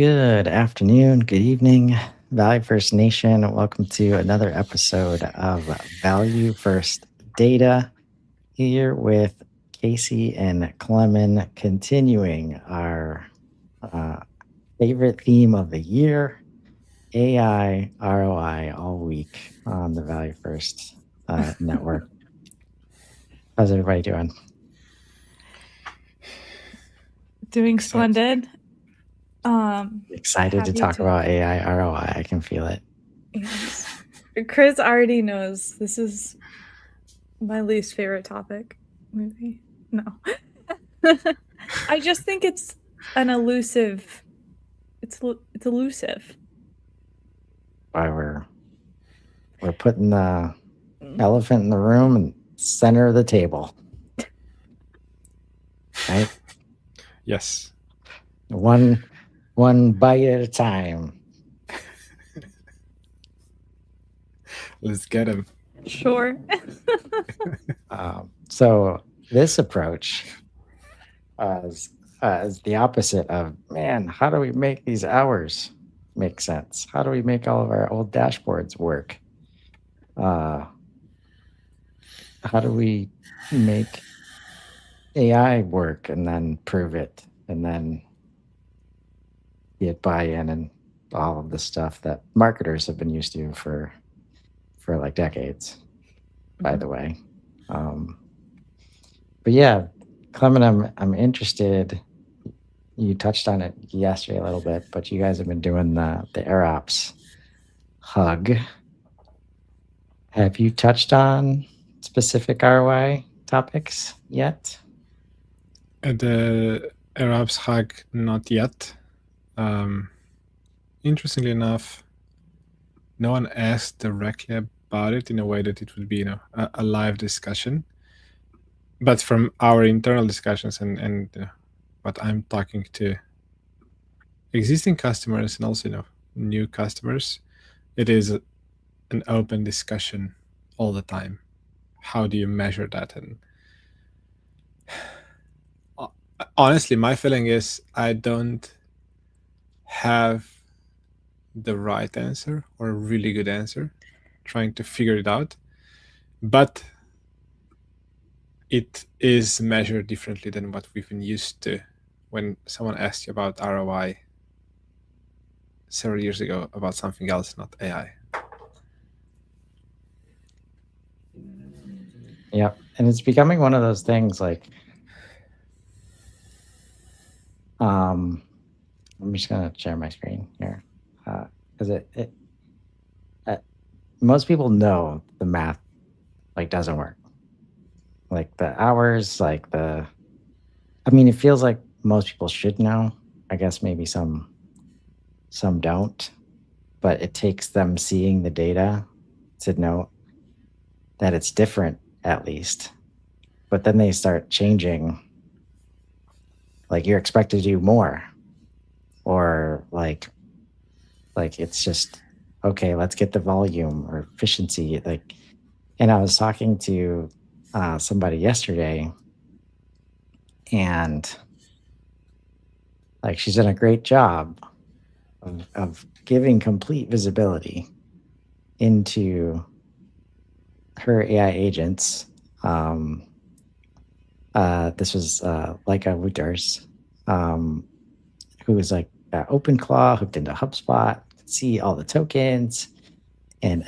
Good afternoon, good evening, Value First Nation. Welcome to another episode of Value First Data here with Casey and Klemen, continuing our uh, favorite theme of the year, AI ROI, all week on the Value First network. How's everybody doing? Doing splendid. Excited to talk about AI ROI. I can feel it. Yes. Chris already knows this is my least favorite topic. Maybe no. I just think it's an elusive. It's elusive. Why we're putting the elephant in the room and center of the table, right? Yes. One bite at a time. Let's get him. Sure. So this approach is the opposite of, man, how do we make these hours make sense? How do we make all of our old dashboards work? How do we make AI work and then prove it and then get buy-in and all of the stuff that marketers have been used to for like decades, by the way. But yeah, Clement, I'm interested. You touched on it yesterday a little bit, but you guys have been doing the AirOps hug. Have you touched on specific ROI topics yet? The AirOps hug, not yet. Interestingly enough, no one asked directly about it in a way that it would be, a live discussion. But from our internal discussions and what I'm talking to existing customers and also, new customers, it is an open discussion all the time. How do you measure that? And honestly, my feeling is I don't have the right answer or a really good answer, trying to figure it out. But it is measured differently than what we've been used to. When someone asked you about ROI several years ago about something else, not AI. Yeah, and it's becoming one of those things like, I'm just gonna share my screen here because most people know the math doesn't work. Like the hours, it feels like most people should know. I guess maybe some don't, but it takes them seeing the data to know that it's different at least. But then they start changing. Like you're expected to do more, or like it's just okay. Let's get the volume or efficiency. And I was talking to somebody yesterday, and she's done a great job of giving complete visibility into her AI agents. This was Leica Wooters, who was OpenClaw hooked into HubSpot, see all the tokens, and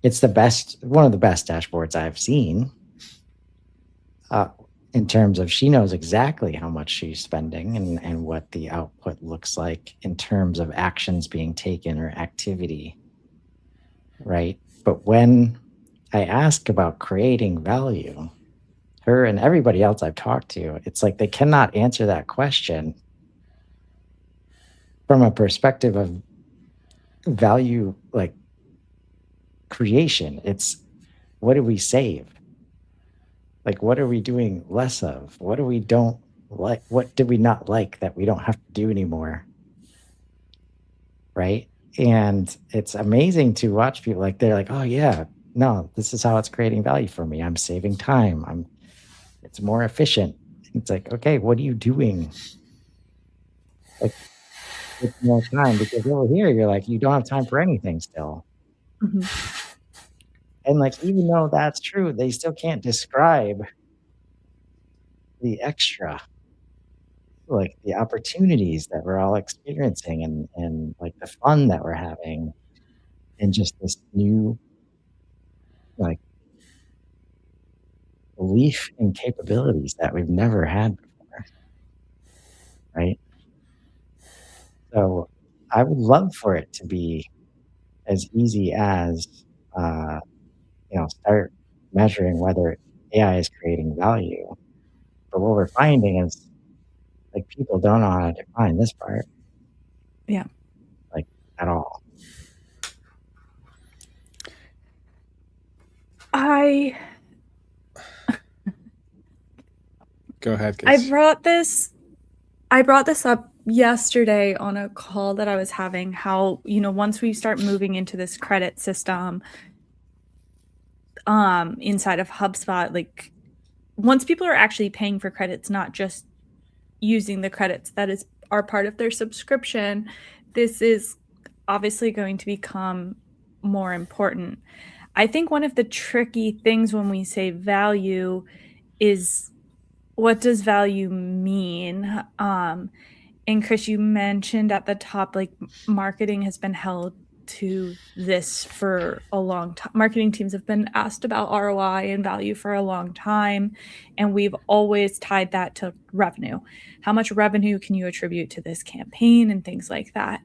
it's the best, one of the best dashboards I've seen. In terms of she knows exactly how much she's spending and what the output looks like in terms of actions being taken or activity, right? But when I ask about creating value, her and everybody else I've talked to, it's like they cannot answer that question from a perspective of value, creation. It's what do we save? What are we doing less of? What do we don't like? What did we not like that we don't have to do anymore? Right? And it's amazing to watch people they're like, oh yeah, no, this is how it's creating value for me. I'm saving time. It's more efficient. It's like, okay, what are you doing? take more time, because over here you're like, you don't have time for anything still. Mhm. And like, even though that's true, they still can't describe the extra, like the opportunities that we're all experiencing, and like the fun that we're having, and just this new like belief in capabilities that we've never had before, right? So I would love for it to be as easy as, uh, start measuring whether AI is creating value. But what we're finding is, like, people don't know how to define this part, Yeah. like, at all. I Go ahead, I Kiss. brought this up yesterday on a call that I was having, how, once we start moving into this credit system inside of HubSpot, like once people are actually paying for credits, not just using the credits that are part of their subscription, this is obviously going to become more important. I think one of the tricky things when we say value is, what does value mean? And Chris, you mentioned at the top, like, marketing has been held to this for a long time. Marketing teams have been asked about ROI and value for a long time, and we've always tied that to revenue. How much revenue can you attribute to this campaign and things like that?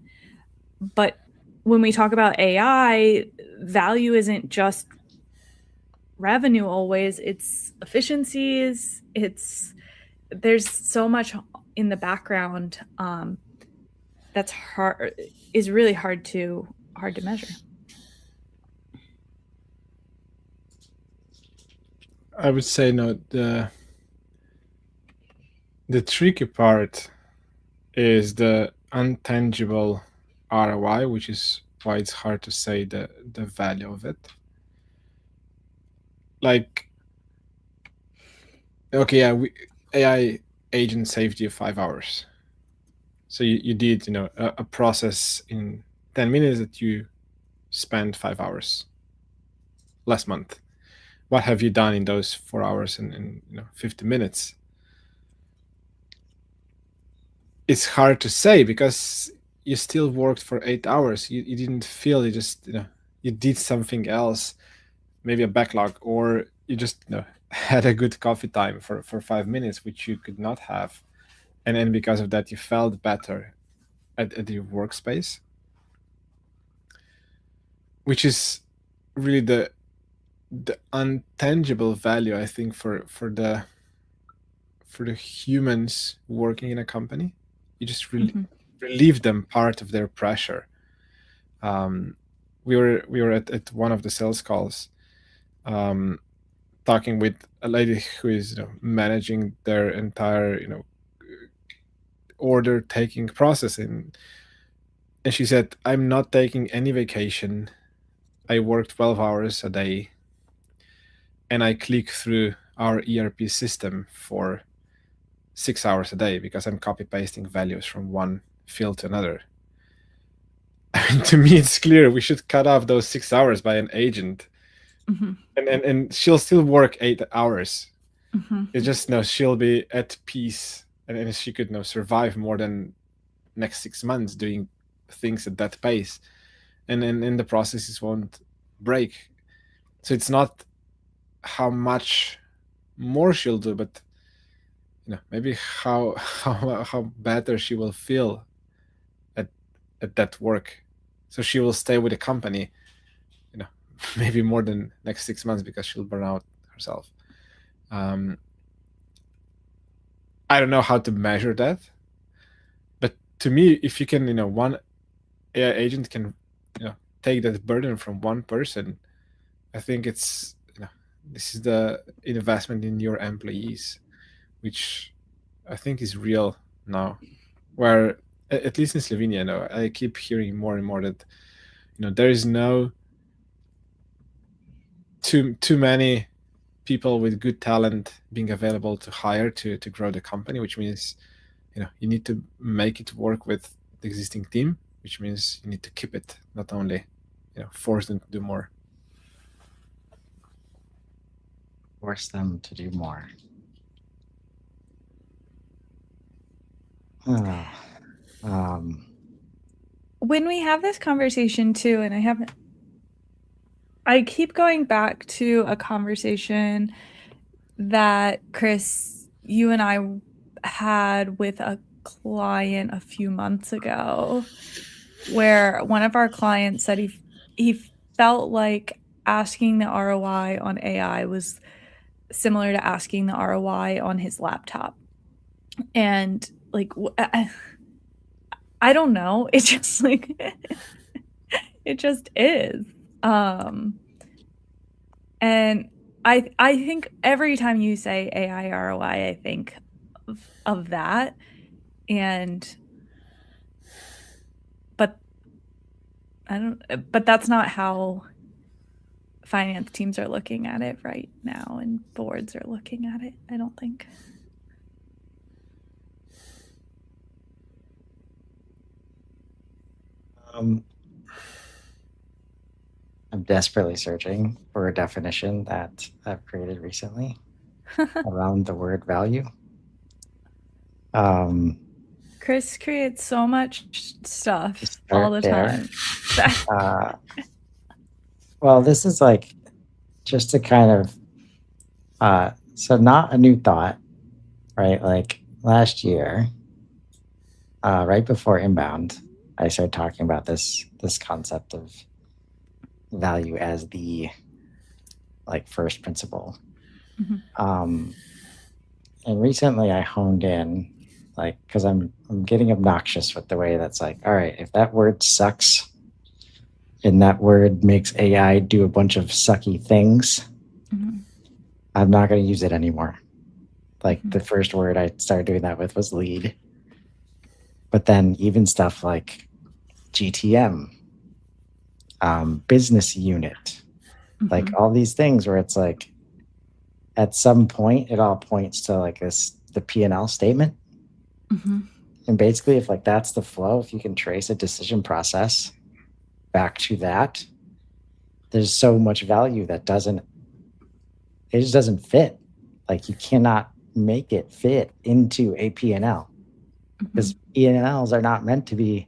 But when we talk about AI, value isn't just revenue always, it's efficiencies, there's so much in the background that's really hard to measure. I would say no. The tricky part is the untangible ROI, which is why it's hard to say the value of it. Like, okay, yeah, AI agent saved you 5 hours. So you did, a process in 10 minutes that you spent 5 hours last month. What have you done in those 4 hours and 50 minutes? It's hard to say, because you still worked for 8 hours. You didn't feel, you just, you did something else, maybe a backlog, or you just, had a good coffee time for 5 minutes, which you could not have. And then because of that, you felt better at your workspace, which is really the untangible value, I think, for the humans working in a company. You just relieve them part of their pressure. We were at one of the sales calls, talking with a lady who is managing their entire order taking process, and she said, "I'm not taking any vacation. I work 12 hours a day, and I click through our ERP system for 6 hours a day because I'm copy pasting values from one field to another." I mean, to me, it's clear we should cut off those 6 hours by an agent, and she'll still work 8 hours. It's just, she'll be at peace, and she could survive more than next 6 months doing things at that pace, and the processes won't break. So it's not how much more she'll do, but maybe how better she will feel at that work. So she will stay with the company, maybe more than next 6 months, because she'll burn out herself. I don't know how to measure that, but to me, if you can, one AI agent can, take that burden from one person, I think it's, this is the investment in your employees, which I think is real now. Where, at least in Slovenia, I keep hearing more and more that, there is no too many people with good talent being available to hire to grow the company, which means, you need to make it work with the existing team, which means you need to keep it, not only force them to do more. Force them to do more. When we have this conversation too, and I keep going back to a conversation that Chris, you and I had with a client a few months ago, where one of our clients said he felt like asking the ROI on AI was similar to asking the ROI on his laptop. And like, I don't know. It's just like, it just is. And I think every time you say AI ROI, I think of that. But that's not how finance teams are looking at it right now, and boards are looking at it, I don't think. I'm desperately searching for a definition that I've created recently around the word value. Chris creates so much stuff all the time. Well, this is like just to kind of, so not a new thought, right? Like last year, right before Inbound, I started talking about this concept of value as the like first principle. Mm-hmm. And recently I honed in, like, because I'm getting obnoxious with the way that's like, all right, if that word sucks and that word makes AI do a bunch of sucky things, mm-hmm. I'm not going to use it anymore. Like mm-hmm. the first word I started doing that with was lead. But then even stuff like GTM, business unit, like all these things where it's like at some point it all points to like the P&L statement. Mm-hmm. And basically if like that's the flow, if you can trace a decision process back to that, there's so much value that it just doesn't fit. Like you cannot make it fit into a P&L because P&Ls are not meant to be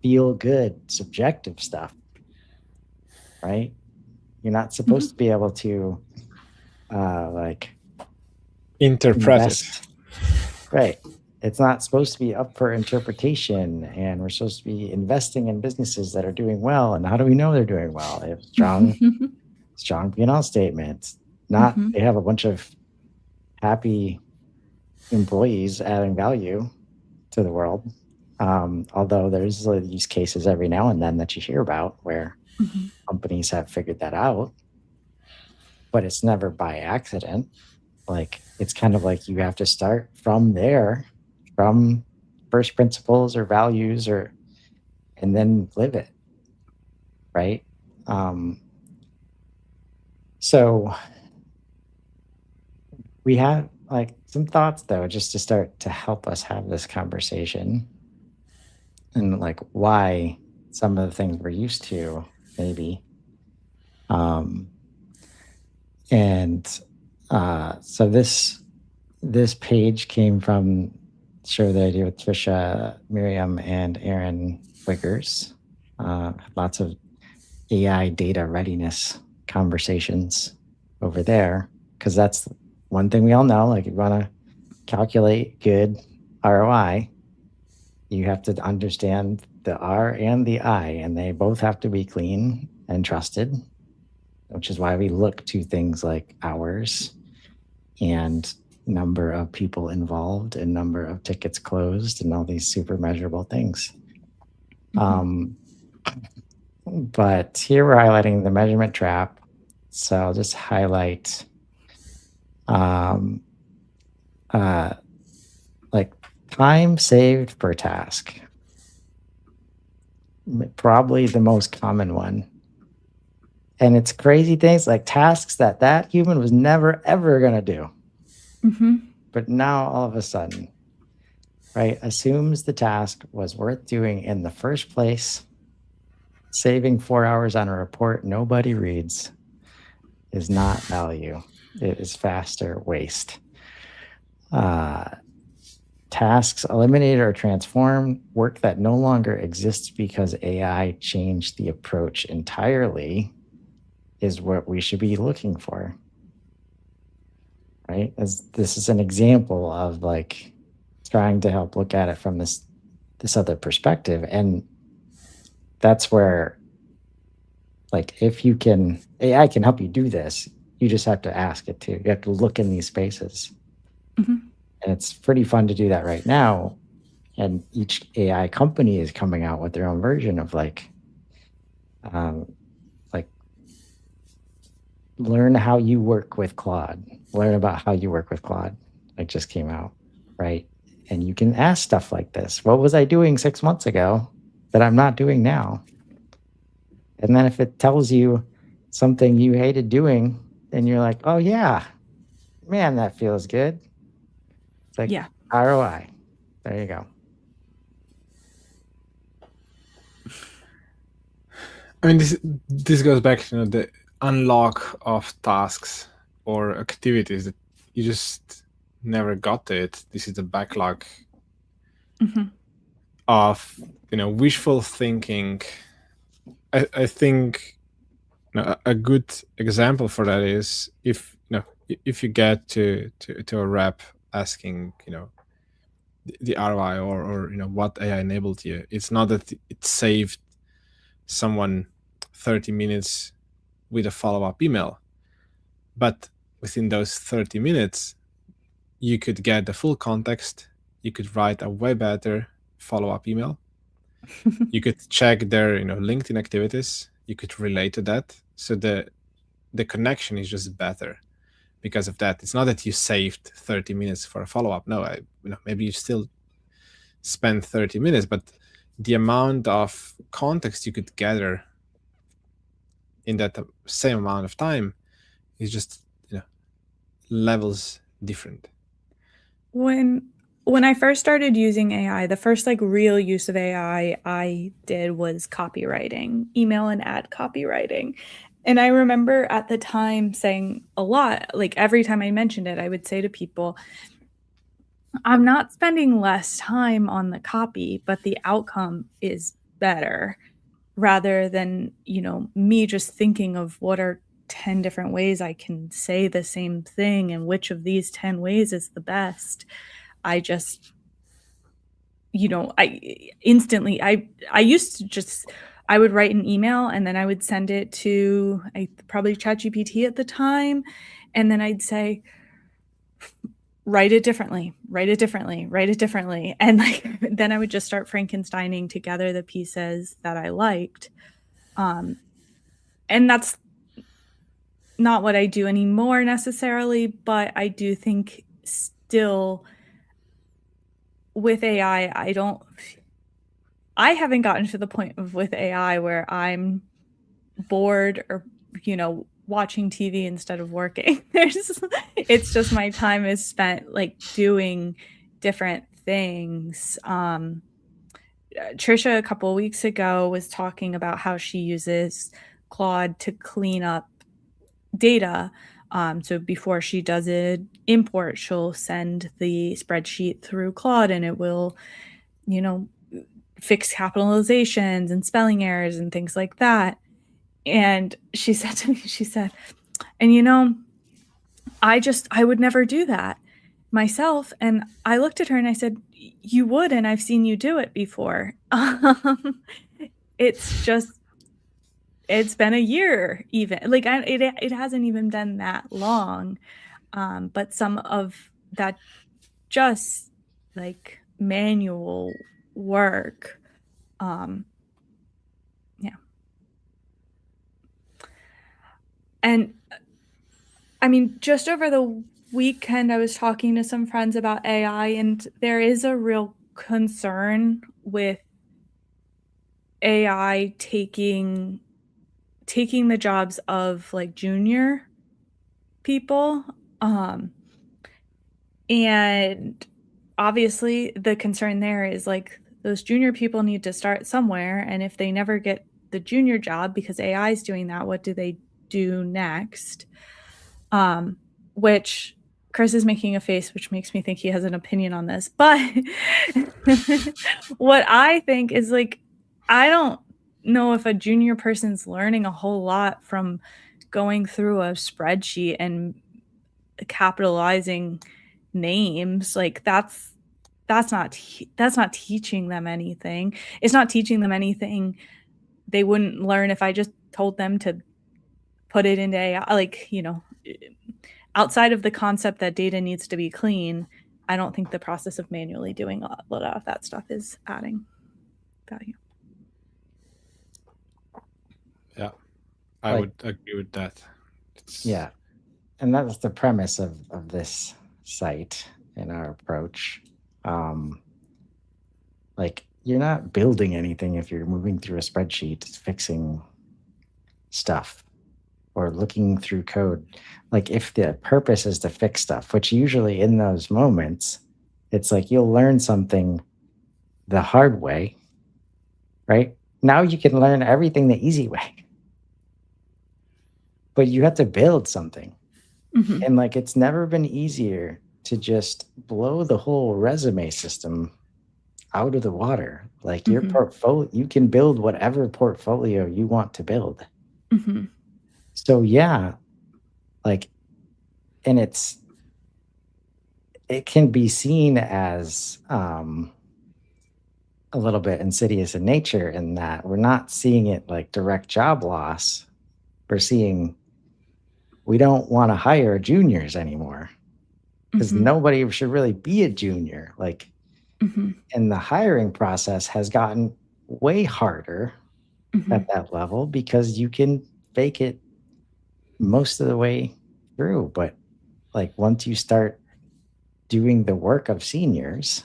feel good, subjective stuff, right? You're not supposed to be able to like interpret it. Right. It's not supposed to be up for interpretation, and we're supposed to be investing in businesses that are doing well. And how do we know they're doing well? They have strong P&L statements. Not they have a bunch of happy employees adding value to the world. Although there's use cases every now and then that you hear about where companies have figured that out, but it's never by accident. Like it's kind of like you have to start from there, from first principles or values, and then live it, right? So we have like some thoughts though, just to start to help us have this conversation and like why some of the things we're used to maybe. So this page came from Share the Idea with Trisha, Miriam, and Aaron Wiggers. Lots of AI data readiness conversations over there, because that's one thing we all know. Like if you want to calculate good ROI, you have to understand the R and the I, and they both have to be clean and trusted, which is why we look to things like hours and number of people involved and number of tickets closed and all these super measurable things. But here we're highlighting the measurement trap. So I'll just highlight like time saved per task. Probably the most common one. And it's crazy things like tasks that human was never, ever going to do. But now all of a sudden, right, assumes the task was worth doing in the first place. Saving 4 hours on a report nobody reads is not value. It is faster waste. Tasks eliminated or transformed, work that no longer exists because AI changed the approach entirely, is what we should be looking for. Right? As this is an example of like trying to help look at it from this other perspective. And that's where, like, if you can, AI can help you do this. You just have to ask it to. You have to look in these spaces. Mhm. And it's pretty fun to do that right now. And each AI company is coming out with their own version of like learn how you work with Claude. Learn about how you work with Claude. It just came out, right? And you can ask stuff like this. What was I doing 6 months ago that I'm not doing now? And then if it tells you something you hated doing, then you're like, oh yeah, man, that feels good. It's like Yeah. ROI. There you go. I mean, this goes back to the unlock of tasks or activities that you just never got to it. This is the backlog of wishful thinking. I think a good example for that is if you get to a rep asking the ROI or what AI enabled you. It's not that it saved someone 30 minutes with a follow-up email, but within those 30 minutes you could get the full context. You could write a way better follow-up email. You could check their LinkedIn activities. You could relate to that, so the connection is just better because of that. It's not that you saved 30 minutes for a follow-up. No, maybe you still spend 30 minutes, but the amount of context you could gather in that same amount of time is just levels different. When I first started using AI, the first like real use of AI I did was copywriting, email and ad copywriting. And I remember at the time saying a lot, like every time I mentioned it, I would say to people, I'm not spending less time on the copy, but the outcome is better, rather than, me just thinking of what are 10 different ways I can say the same thing and which of these 10 ways is the best. I just, I instantly, I used to just, I would write an email and then I would send it to probably ChatGPT at the time. And then I'd say, write it differently, write it differently, write it differently. And like, then I would just start Frankensteining together the pieces that I liked. And that's not what I do anymore necessarily, but I do think still with AI, I haven't gotten to the point of with AI where I'm bored or, watching TV instead of working. It's just my time is spent like doing different things. Trisha a couple of weeks ago was talking about how she uses Claude to clean up data. So before she does an import, she'll send the spreadsheet through Claude and it will, fix capitalizations and spelling errors and things like that. And she said to me, and I would never do that myself. And I looked at her and I said, you would, and I've seen you do it before. It's been a year even. Like it hasn't even been that long. But some of that just like manual work. Yeah. And I mean, just over the weekend, I was talking to some friends about AI, and there is a real concern with AI taking the jobs of like junior people. And obviously the concern there is like those junior people need to start somewhere, and if they never get the junior job because AI is doing that, what do they do next? Which Chris is making a face, which makes me think he has an opinion on this. But what I think is like, I don't know if a junior person's learning a whole lot from going through a spreadsheet and capitalizing names. Like that's not teaching them anything. It's not teaching them anything they wouldn't learn if I just told them to put it into AI. Like, you know, outside of the concept that data needs to be clean, I don't think the process of manually doing a lot of that stuff is adding value. Yeah, I Like- would agree with that. Yeah. And that's the premise of this site and our approach. Like, you're not building anything if you're moving through a spreadsheet, fixing stuff or looking through code. Like, if the purpose is to fix stuff, which usually in those moments, it's like you'll learn something the hard way, right? Now you can learn everything the easy way. But you have to build something. Mhm. And like, it's never been easier to just blow the whole resume system out of the water. Like your Mhm. portfolio, you can build whatever portfolio you want to build. Mhm. So yeah, like, and it can be seen as a little bit insidious in nature in that we're not seeing it like direct job loss. We're seeing we don't want to hire juniors anymore because Mhm. nobody should really be a junior. Like, Mhm. and the hiring process has gotten way harder Mhm. at that level because you can fake it most of the way through. But like once you start doing the work of seniors,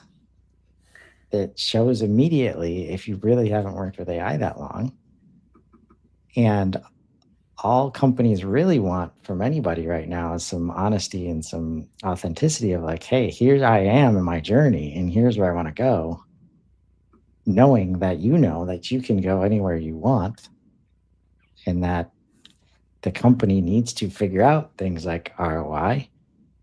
it shows immediately if you really haven't worked with AI that long. And all companies really want from anybody right now is some honesty and some authenticity of like, hey, here I am in my journey and here's where I want to go. Knowing that you know that you can go anywhere you want and that the company needs to figure out things like ROI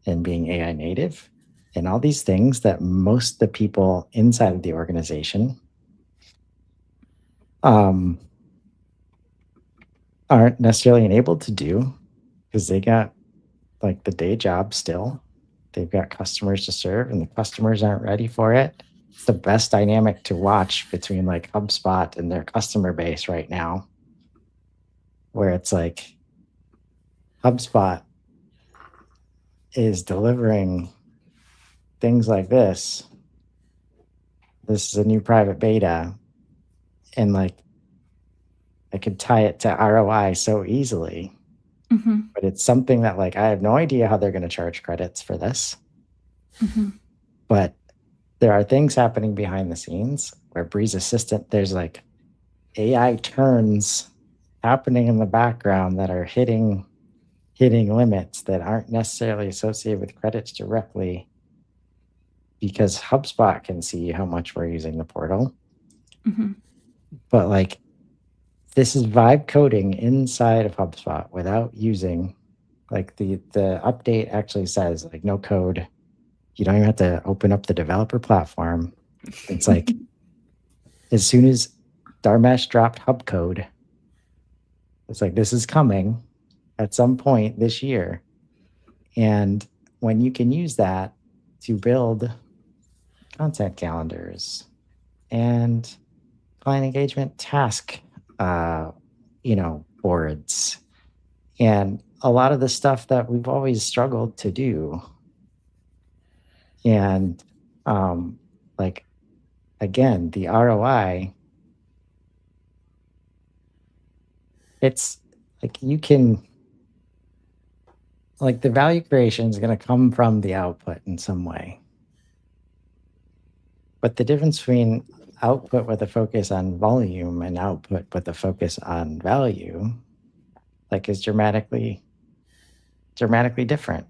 and being AI native and all these things that most of the people inside of the organization aren't necessarily enabled to do because they got like the day job still. They've got customers to serve and the customers aren't ready for it. It's the best dynamic to watch between like HubSpot and their customer base right now, where it's like HubSpot is delivering things like this. This is a new private beta. And like, I could tie it to ROI so easily, Mhm. but it's something that like, I have no idea how they're going to charge credits for this, Mhm. but there are things happening behind the scenes where Breeze Assistant, there's like AI turns happening in the background that are hitting limits that aren't necessarily associated with credits directly because HubSpot can see how much we're using the portal. Mhm. But like this is vibe coding inside of HubSpot without using like the update actually says like no code. You don't even have to open up the developer platform. It's like as soon as Dharmesh dropped hub code, it's like this is coming at some point this year. And when you can use that to build content calendars and client engagement task, boards, and a lot of the stuff that we've always struggled to do. And like, again, the ROI, it's like you can, like, the value creation is going to come from the output in some way. But the difference between output with a focus on volume and output with a focus on value, like, is dramatically different,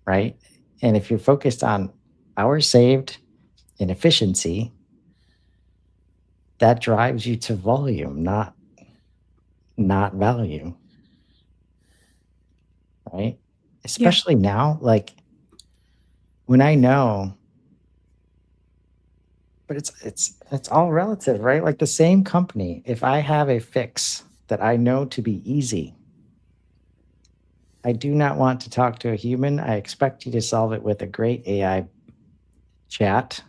right? And if you're focused on hours saved in efficiency, that drives you to volume, not value. Right? Especially now, like when I know, but it's all relative, right? Like the same company, if I have a fix that I know to be easy, I do not want to talk to a human. I expect you to solve it with a great AI chat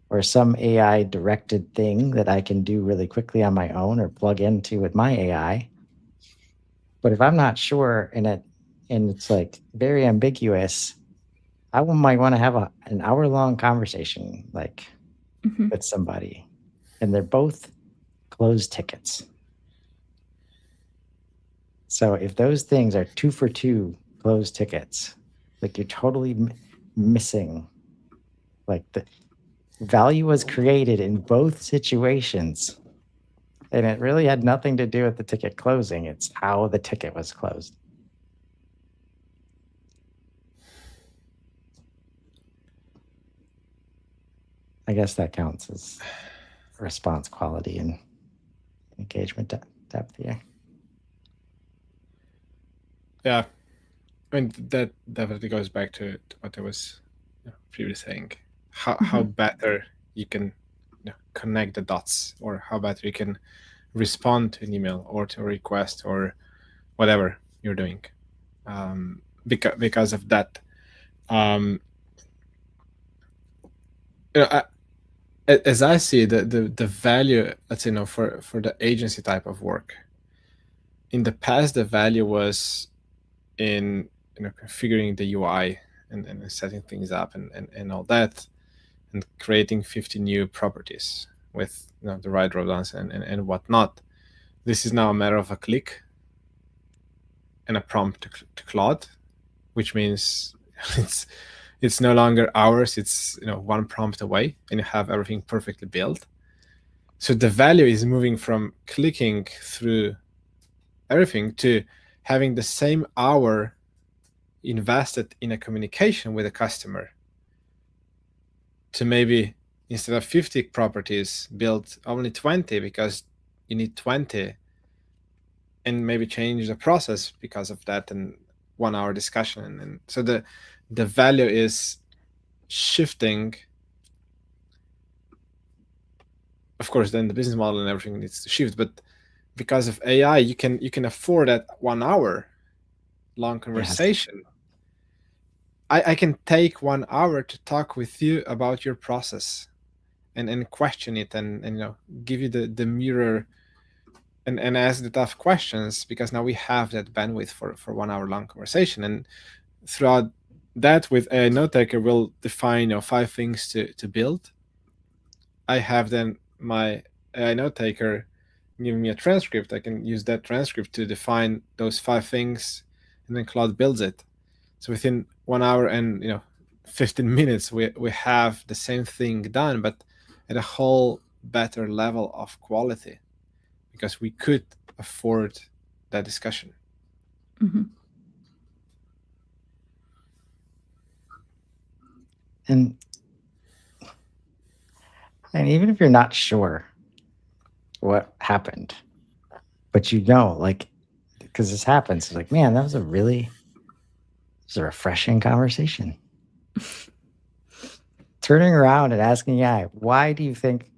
or some AI directed thing that I can do really quickly on my own or plug into with my AI. But if I'm not sure and it's like very ambiguous, I might want to have an hour-long conversation like with somebody, and they're both closed tickets. So if those things are 2 for 2 closed tickets, like you're totally missing, like the value was created in both situations, and it really had nothing to do with the ticket closing. It's how the ticket was closed. I guess that counts as response quality and engagement depth here. Yeah, I mean that definitely goes back to what I was previously saying. How better you can connect the dots, or how better you can respond to an email or to a request or whatever you're doing, because of that. As I see the value, let's say, for the agency type of work. In the past, the value was in configuring the UI and setting things up and all that, and creating 50 new properties with the right dropdowns and whatnot. This is now a matter of a click and a prompt to Claude, which means it's no longer hours. It's one prompt away, and you have everything perfectly built. So the value is moving from clicking through everything to having the same hour invested in a communication with a customer, to maybe instead of 50 properties build only 20 because you need 20, and maybe change the process because of that, and 1 hour discussion. And so the value is shifting. Of course, then the business model and everything needs to shift, but because of AI, you can afford that 1 hour long conversation. Yes. I can take 1 hour to talk with you about your process and question it and give you the mirror and ask the tough questions, because now we have that bandwidth for 1 hour long conversation. And throughout that, with AI note taker, we'll define 5 things to build. I have then my AI note taker giving me a transcript. I can use that transcript to define those 5 things, and then Claude builds it. So within 1 hour and 15 minutes, we have the same thing done, but at a whole better level of quality, because we could afford that discussion. And even if you're not sure what happened, but like, because this happens, it's like, man, that was a refreshing conversation. Turning around and asking, why do you think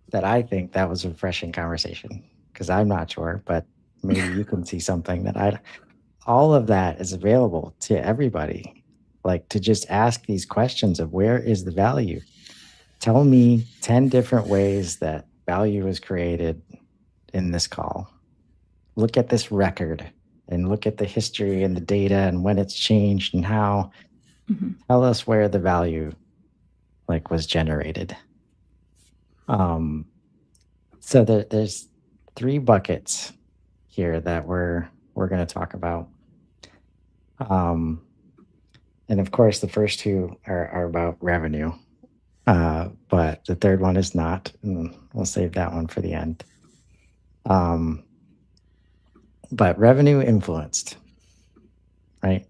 that I think that was a refreshing conversation? Because I'm not sure, but maybe you can see something that all of that is available to everybody. Like, to just ask these questions of where is the value? Tell me 10 different ways that value was created in this call. Look at this record and look at the history and the data and when it's changed and how. Tell us where the value was generated. So there's 3 buckets here that we're going to talk about. And of course, the first 2 are about revenue. But the third one is not, and we'll save that one for the end. But revenue influenced, right?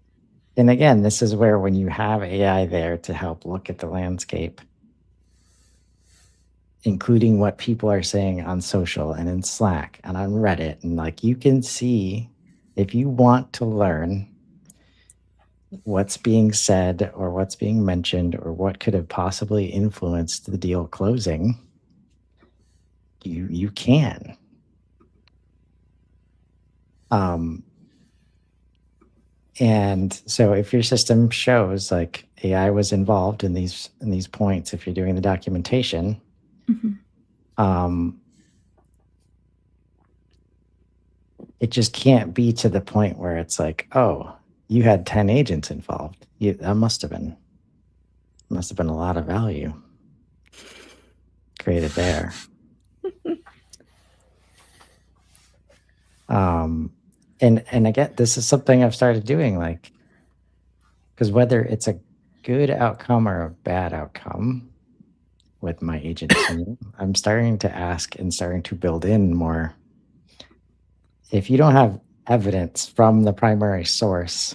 And again, this is where, when you have AI there to help look at the landscape, including what people are saying on social and in Slack and on Reddit. And like, you can see, if you want to learn what's being said or what's being mentioned or what could have possibly influenced the deal closing, you can. And so if your system shows like AI was involved in these points, if you're doing the documentation, it just can't be to the point where it's like, oh, you had 10 agents involved. That must have been a lot of value created there. And again, this is something I've started doing, like, because whether it's a good outcome or a bad outcome with my agent team, I'm starting to ask and starting to build in more. If you don't have evidence from the primary source,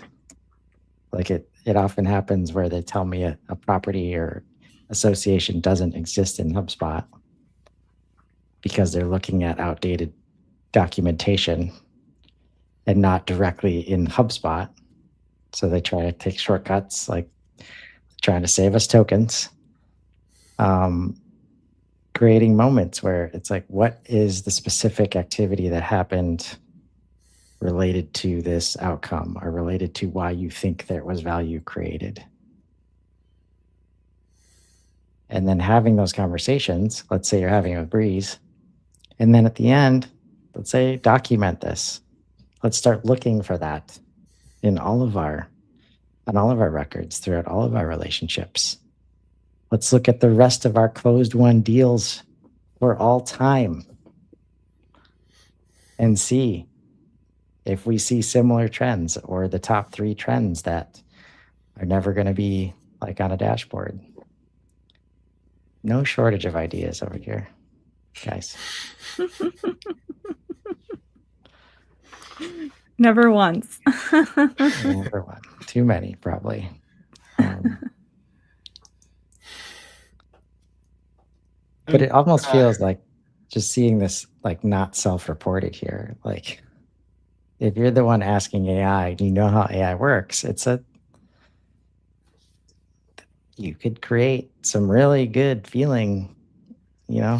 like it often happens where they tell me a property or association doesn't exist in HubSpot because they're looking at outdated documentation and not directly in HubSpot. So they try to take shortcuts, like trying to save us tokens, creating moments where it's like, what is the specific activity that happened related to this outcome or related to why you think there was value created? And then having those conversations, let's say you're having it with Breeze, and then at the end, let's say document this. Let's start looking for that in all of our records throughout all of our relationships. Let's look at the rest of our closed won deals for all time and see if we see similar trends or the top 3 trends that are never going to be like on a dashboard. No shortage of ideas over here, guys. Never once. Never one. Too many, probably. But it almost feels like just seeing this like not self-reported here. Like, if you're the one asking AI, you know how AI works. You could create some really good feeling,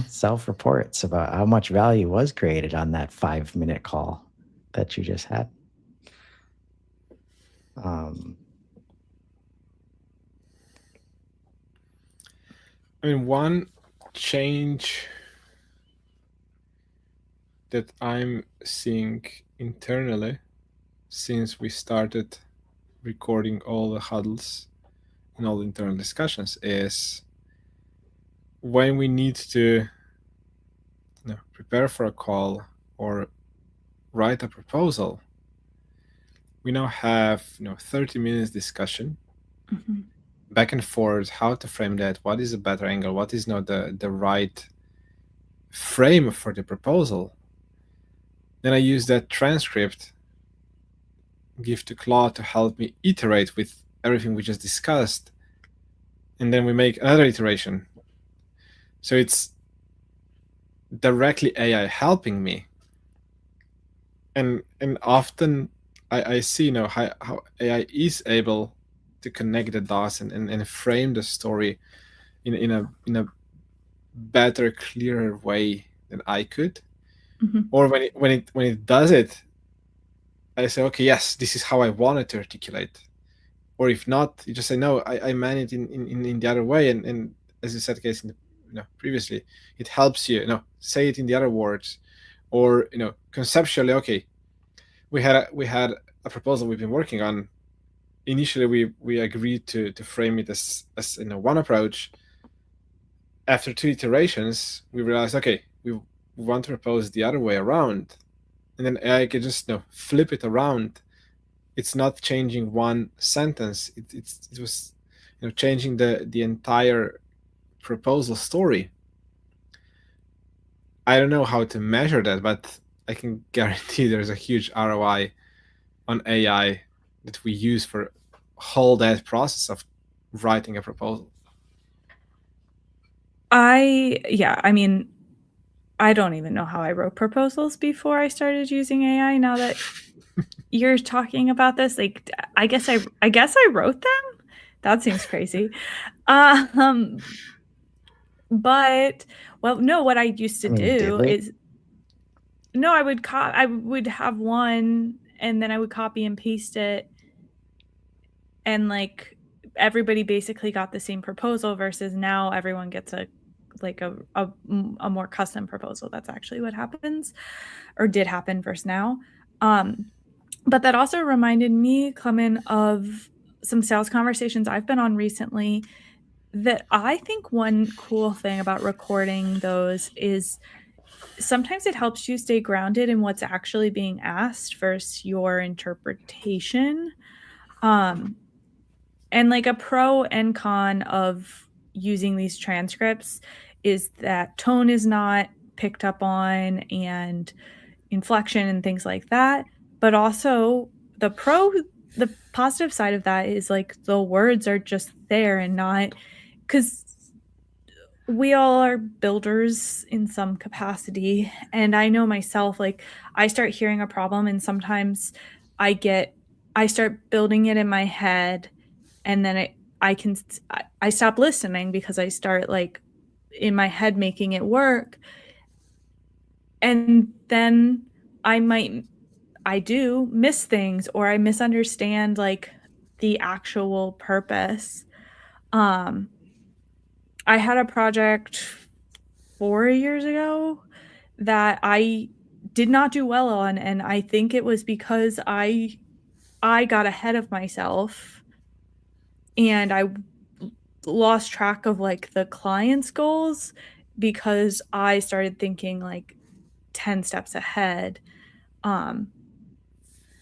self-reports about how much value was created on that 5-minute call that you just had. I mean, one change that I'm seeing internally since we started recording all the huddles and all the internal discussions is when we need to prepare for a call or write a proposal, we now have 30 minutes discussion back and forth, how to frame that, what is a better angle, what is not the right frame for the proposal. Then I use that transcript, give to Claude to help me iterate with everything we just discussed, and then we make another iteration. So it's directly AI helping me. And often I see how AI is able to connect the dots and frame the story in a better, clearer way than I could. Or when it does it, I say, okay, yes, this is how I wanted to articulate. Or if not, you just say, no, I meant it in the other way. And as you said, Case, previously, it helps you, say it in the other words. Or conceptually, okay, we had a proposal we've been working on. Initially, we agreed to frame it as one approach. After 2 iterations, we realized, okay, we want to propose the other way around, and then AI can just flip it around. It's not changing one sentence. It was changing the entire proposal story. I don't know how to measure that, but I can guarantee there's a huge ROI on AI that we use for whole that process of writing a proposal. I mean, I don't even know how I wrote proposals before I started using AI. Now that you're talking about this, like, I guess I wrote them. That seems crazy. But no, what I used to I mean, did do we? is no, I would have one and then I would copy and paste it, and like everybody basically got the same proposal versus now everyone gets a more custom proposal. That's actually what happens or did happen versus now. But that also reminded me, Klemen, of some sales conversations I've been on recently that I think one cool thing about recording those is sometimes it helps you stay grounded in what's actually being asked versus your interpretation. And like a pro and con of using these transcripts is that tone is not picked up on and inflection and things like that. But also the positive side of that is like the words are just there and not, because we all are builders in some capacity. And I know myself, like I start hearing a problem and sometimes I start building it in my head, and then I stop listening because I start like in my head making it work. And then I do miss things, or I misunderstand like the actual purpose. I had a project 4 years ago that I did not do well on, and I think it was because I got ahead of myself and I lost track of like the client's goals because I started thinking like 10 steps ahead.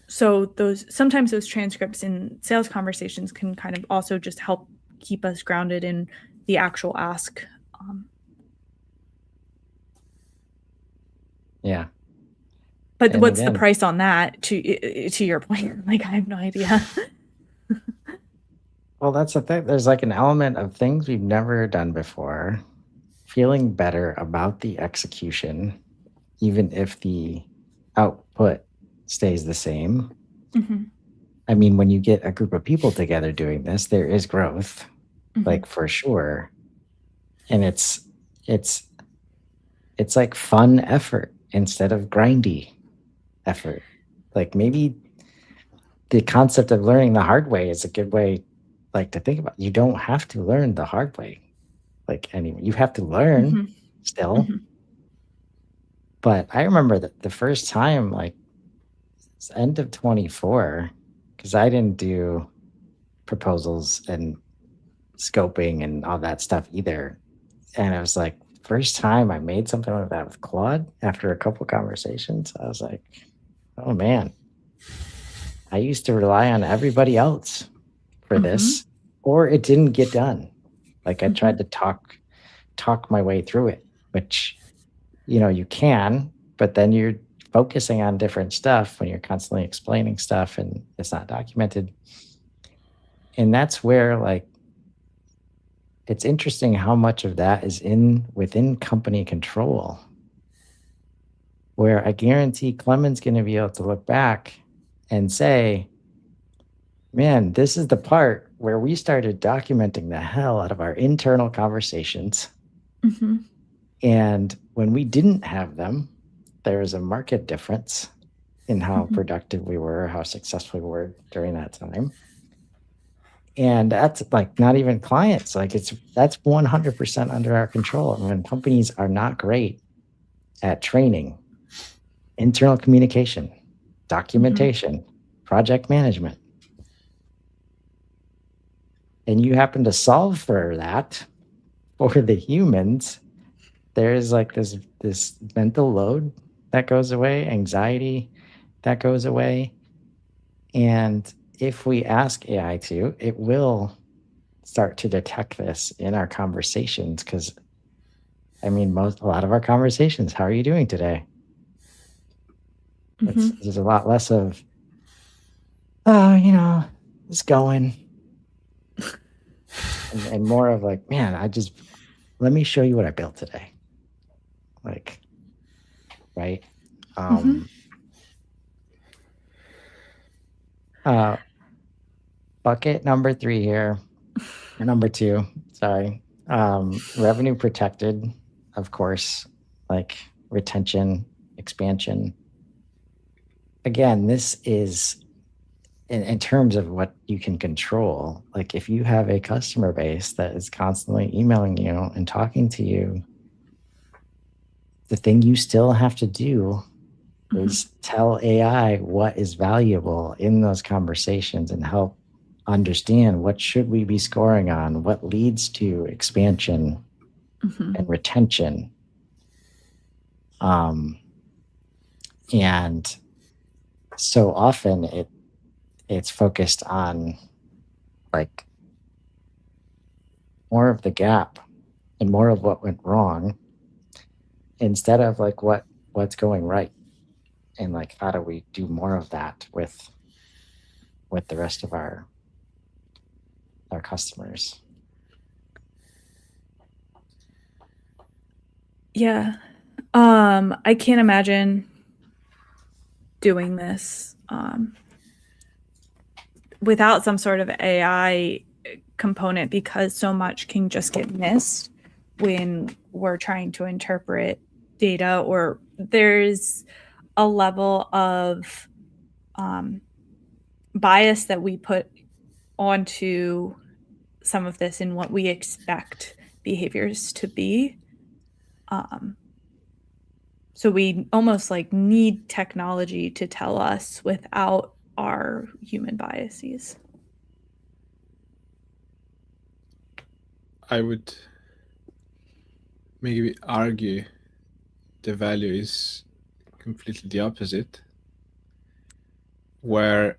So sometimes those transcripts in sales conversations can kind of also just help keep us grounded in the actual ask. Yeah. But And what's the again, price on that? To your point, like I have no idea. well, that's the thing. There's like an element of things we've never done before, feeling better about the execution, even if the output stays the same. I mean, when you get a group of people together doing this, there is growth, like for sure. And it's like fun effort instead of grindy effort. Like maybe the concept of learning the hard way is a good way like to think about. You don't have to learn the hard way. Like anyway, you have to learn still. But I remember that the first time, like it's end of 24, because I didn't do proposals and scoping and all that stuff either. And it was like first time I made something like that with Claude after a couple conversations. I was like, oh man, I used to rely on everybody else for this, or it didn't get done. Like I tried to talk my way through it, which you can, but then you're focusing on different stuff when you're constantly explaining stuff and it's not documented. And that's where like it's interesting how much of that is within company control, where I guarantee Klemen's going to be able to look back and say, man, this is the part where we started documenting the hell out of our internal conversations. And when we didn't have them, there was a market difference in how productive we were, how successful we were during that time. And that's like not even clients. Like that's 100% under our control. And when companies are not great at training, internal communication, documentation, project management, and you happen to solve for that for the humans, there's like this mental load that goes away, anxiety that goes away. And if we ask AI to, it will start to detect this in our conversations. Because I mean, a lot of our conversations, how are you doing today? There's a lot less of, oh, it's going, and more of like, man, let me show you what I built today. Like, right? Bucket number 3 here, or number 2, sorry. Revenue protected, of course, like retention, expansion. Again, this is in terms of what you can control. Like if you have a customer base that is constantly emailing you and talking to you, the thing you still have to do is tell AI what is valuable in those conversations and help understand what should we be scoring on, what leads to expansion and retention. And so often it's focused on like more of the gap and more of what went wrong instead of like what's going right, and like how do we do more of that with the rest of our customers. Yeah. I can't imagine doing this without some sort of AI component, because so much can just get missed when we're trying to interpret data, or there's a level of bias that we put onto some of this and what we expect behaviors to be. So we almost like need technology to tell us without our human biases. I would maybe argue the value is completely the opposite, where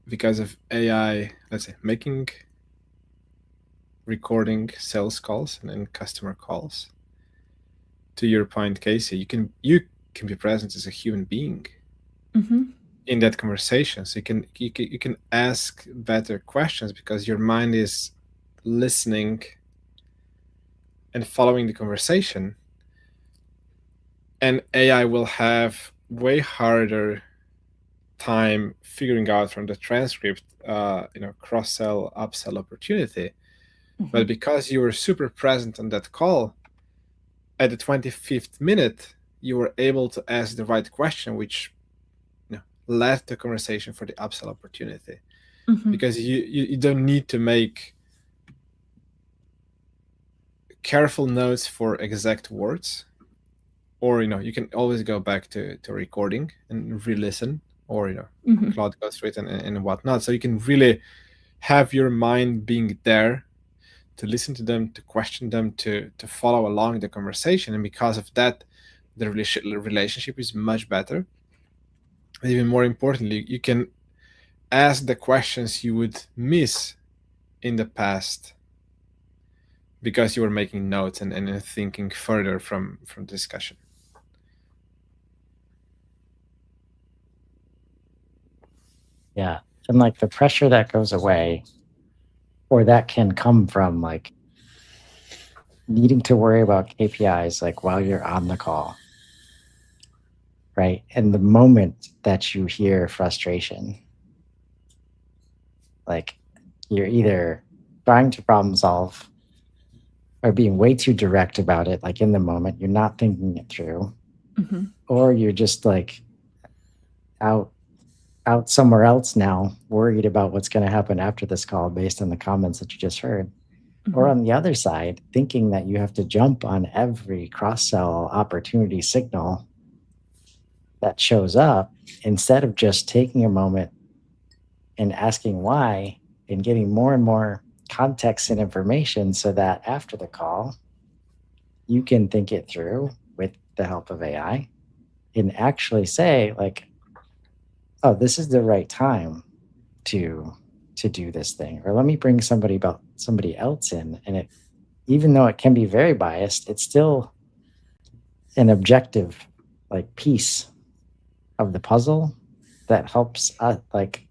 because of AI, let's say, making recording sales calls and then customer calls, to your point, Casey, you can be present as a human being in that conversation. So you can ask better questions because your mind is listening and following the conversation, and AI will have way harder time figuring out from the transcript, cross-sell, upsell opportunity. But because you were super present on that call, at the 25th minute, you were able to ask the right question, which led the conversation for the upsell opportunity. Because you don't need to make careful notes for exact words, or you can always go back to recording and re-listen, or Claude goes through it and whatnot. So you can really have your mind being there to listen to them, to question them, to follow along the conversation. And because of that, the relationship is much better. And even more importantly, you can ask the questions you would miss in the past because you were making notes and thinking further from discussion. Yeah. And like the pressure that goes away, or that can come from like needing to worry about KPIs like while you're on the call, right? And the moment that you hear frustration, like you're either trying to problem solve or being way too direct about it, like in the moment, you're not thinking it through, or you're just like out somewhere else now, worried about what's going to happen after this call based on the comments that you just heard. Or on the other side, thinking that you have to jump on every cross-sell opportunity signal that shows up instead of just taking a moment and asking why and getting more and more context and information so that after the call, you can think it through with the help of AI and actually say like, oh, this is the right time to do this thing, or let me bring somebody else in. And it, even though it can be very biased, it's still an objective like piece of the puzzle that helps us. Like,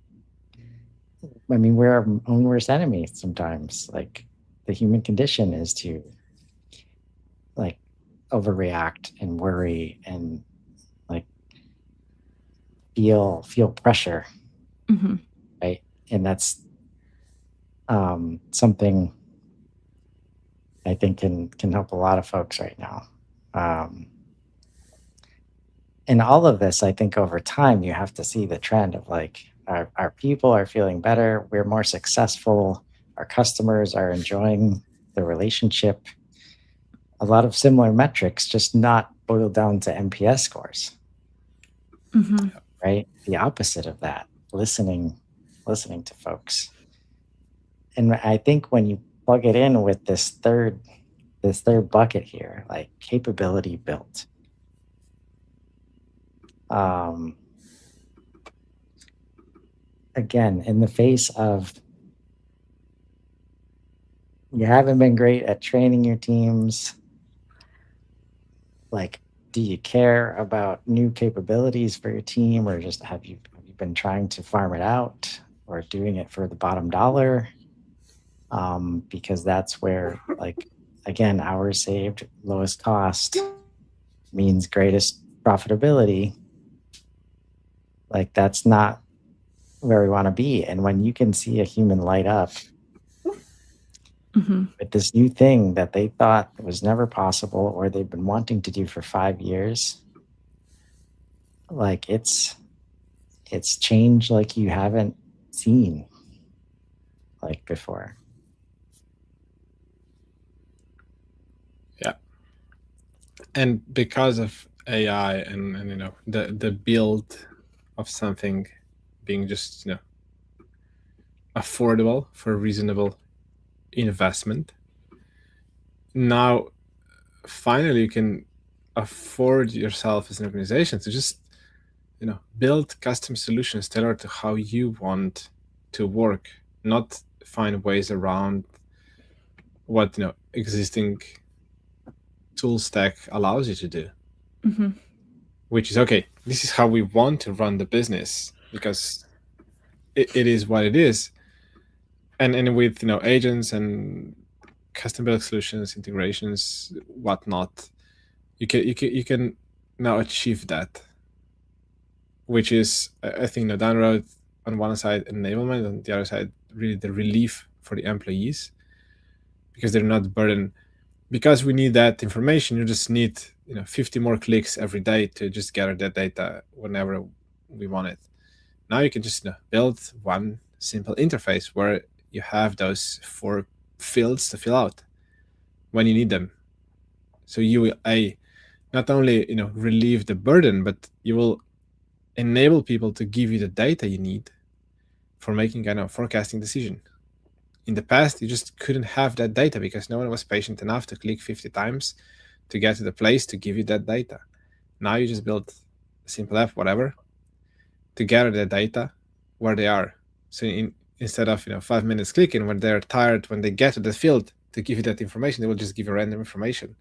I mean, we're our own worst enemy sometimes. Like the human condition is to overreact and worry and like feel pressure, Mm-hmm. right? And that's something I think can help a lot of folks right now. Um, and all of this, I think over time, you have to see the trend of like our people are feeling better, we're more successful, our customers are enjoying the relationship. A lot of similar metrics, just not boiled down to NPS scores, Mm-hmm. right? The opposite of that, listening to folks. And I think when you plug it in with this third bucket here, like capability built, um, again, in the face of you haven't been great at training your teams, like, do you care about new capabilities for your team, or just have you been trying to farm it out or doing it for the bottom dollar? Because that's where, like, again, hours saved, lowest cost means greatest profitability. Like, that's not where we want to be. And when you can see a human light up Mm-hmm. with this new thing that they thought was never possible or they've been wanting to do for 5 years, like it's change like you haven't seen like before. Yeah. And because of AI and the build of something being just affordable for reasonable investment, now finally you can afford yourself as an organization to just build custom solutions tailored to how you want to work, not find ways around what existing tool stack allows you to do. Mm-hmm. Which is okay, this is how we want to run the business because it is what it is. And with agents and custom built solutions, integrations, whatnot, you can now achieve that, which is, I think, down the road, on one side enablement, on the other side really the relief for the employees, because they're not burdened. Because we need that information, you just need 50 more clicks every day to just gather that data whenever we want it. Now you can just build one simple interface where you have those 4 fields to fill out when you need them. So you will not only relieve the burden, but you will enable people to give you the data you need for making kind of forecasting decision. In the past, you just couldn't have that data because no one was patient enough to click 50 times to get to the place to give you that data. Now you just build a simple app, whatever, to gather the data where they are. So instead of 5 minutes clicking, when they're tired, when they get to the field to give you that information, they will just give you random information.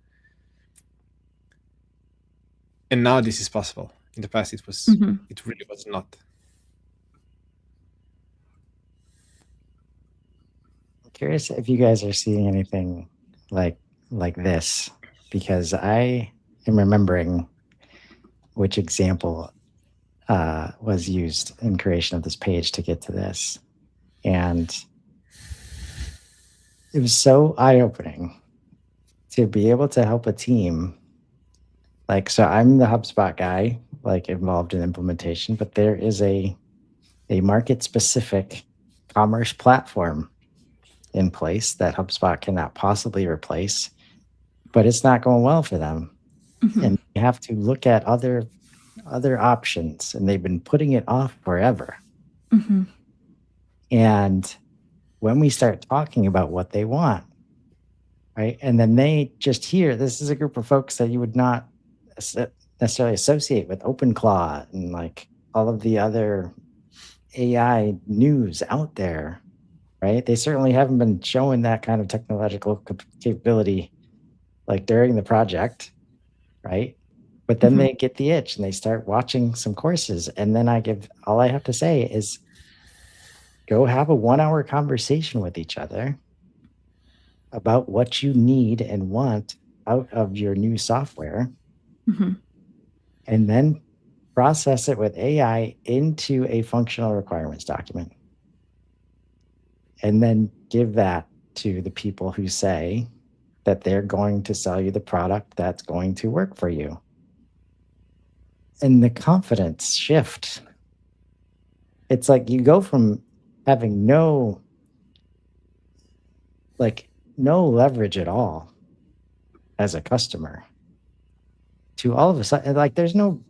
And now this is possible. In the past, it really was not. I'm curious if you guys are seeing anything like this, because I am remembering which example was used in creation of this page to get to this. And it was so eye-opening to be able to help a team. Like, so I'm the HubSpot guy, like involved in implementation, but there is a market-specific commerce platform in place that HubSpot cannot possibly replace, but it's not going well for them. Mm-hmm. And you have to look at other options, and they've been putting it off forever. Mm-hmm. And when we start talking about what they want, right, and then they just hear this is a group of folks that you would not necessarily associate with OpenClaw and like all of the other AI news out there, right? They certainly haven't been showing that kind of technological capability like during the project, right? But then they get the itch and they start watching some courses. And then all I have to say is go have a 1-hour conversation with each other about what you need and want out of your new software Mhm. and then process it with AI into a functional requirements document. And then give that to the people who say that they're going to sell you the product that's going to work for you. And the confidence shift. It's like you go from having no leverage at all as a customer to all of a sudden, like there's no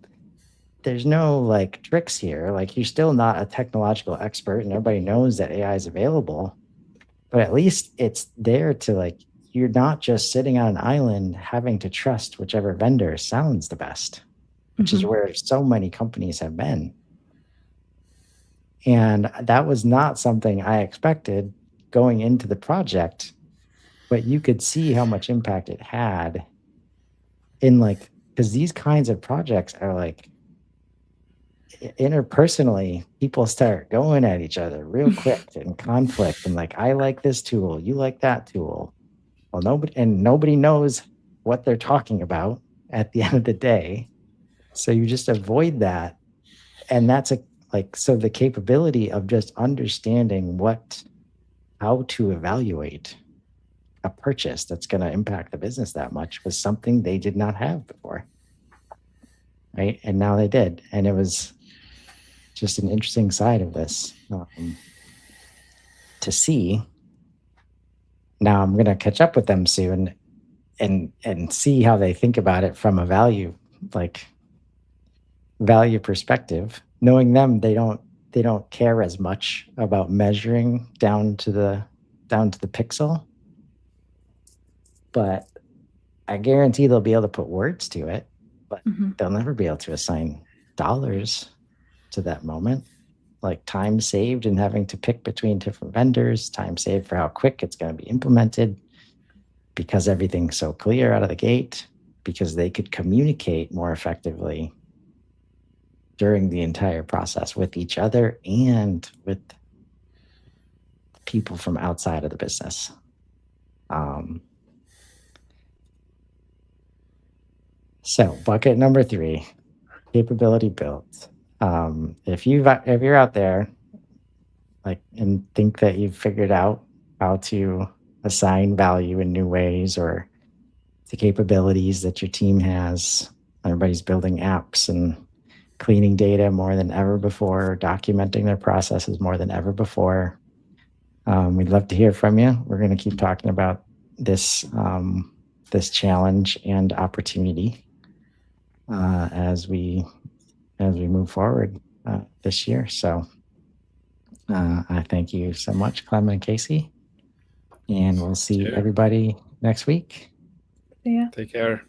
like tricks here. Like you're still not a technological expert and everybody knows that AI is available, but at least it's there to like, you're not just sitting on an island having to trust whichever vendor sounds the best, which is Mhm. where so many companies have been. And that was not something I expected going into the project, but you could see how much impact it had in like, because these kinds of projects are like interpersonally, people start going at each other real quick in conflict and like, I like this tool, you like that tool. Well, nobody knows what they're talking about at the end of the day. So you just avoid that. And that's so the capability of just understanding how to evaluate a purchase that's going to impact the business that much was something they did not have before. Right. And now they did. And it was just an interesting side of this to see. Now I'm going to catch up with them soon and see how they think about it from a value perspective. Knowing them, they don't care as much about measuring down to the pixel, but I guarantee they'll be able to put words to it, but Mhm. they'll never be able to assign dollars to that moment. Like time saved and having to pick between different vendors, time saved for how quick it's going to be implemented because everything's so clear out of the gate, because they could communicate more effectively during the entire process with each other and with people from outside of the business. So bucket number 3, capability built. If you're out there and think that you've figured out how to assign value in new ways, or the capabilities that your team has, everybody's building apps and cleaning data more than ever before, documenting their processes more than ever before. We'd love to hear from you. We're going to keep talking about this challenge and opportunity as we move forward this year. So I thank you so much, Klemen and Casey, and we'll see everybody next week. Yeah. Take care.